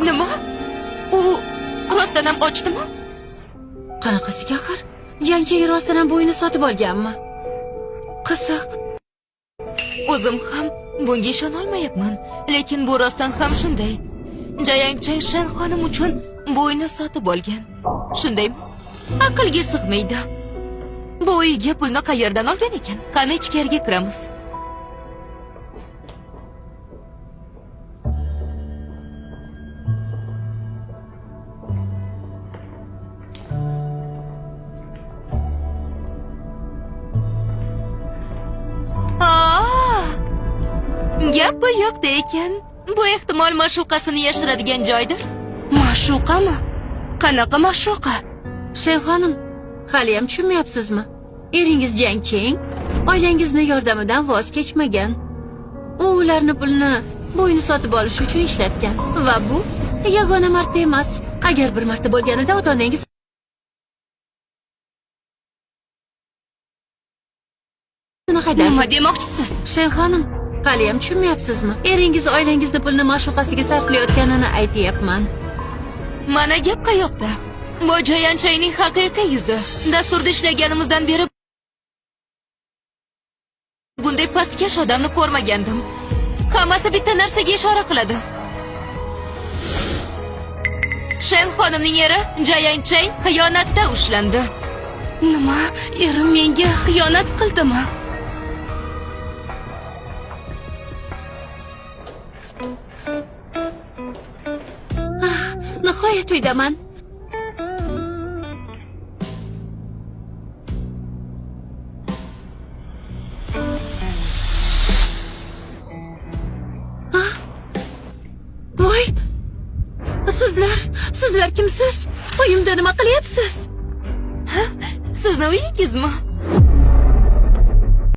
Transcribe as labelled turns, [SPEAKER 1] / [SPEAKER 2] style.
[SPEAKER 1] Nima? U rostdan ham ochdimi?
[SPEAKER 2] Qanaqasiga axir? Jangchi rostdan ham bo'yini sotib olganmi? Qiziq.
[SPEAKER 1] O'zim ham bunga ishona olmayapman, lekin bu rostdan ham shunday. Jayangchang Shen xonim uchun bo'yini sotib olgan. Shundaymi? Aqlga sig'maydi. Bu uyga pulni qayerdan olgan ekan? Qani ichkariga kiramiz. Gap bu yo'qda ekan. Bu ehtimol ma'shuqasini yashiradigan joydir.
[SPEAKER 2] Ma'shuqami? Qanaqa ma'shuqa? Shen xonim, hali ham tushunmayapsizmi? Eringiz jangching, oilangizni yordamidan voz kechmagan. U ularni pulni bo'yni sotib olish uchun ishlatgan va bu yagona marta emas. Agar bir marta bo'lganida ota-onangiz
[SPEAKER 1] nima demoqchisiz?
[SPEAKER 2] Shen xonim, hali ham tushunmayapsizmi? Eringiz oilangizni pulni ma'shuqasiga sarflayotganini aytayapman.
[SPEAKER 1] Mana gap qayoqda? Bu Jayanchayning haqiqiy yuzi. Dasturda ishlaganimizdan beri bunday pastkash odamni ko'rmagandim. Hammasi bitta narsaga ishora qiladi. Shen xonimning eri Jayanchang xiyonatda ushlandi.
[SPEAKER 2] Nima? Erim menga xiyonat qildimi? Nihoyat uydaman. Voy! Sizlar kimsiz? Uyimda nima qilyapsiz?
[SPEAKER 1] Sizni uyingizmi?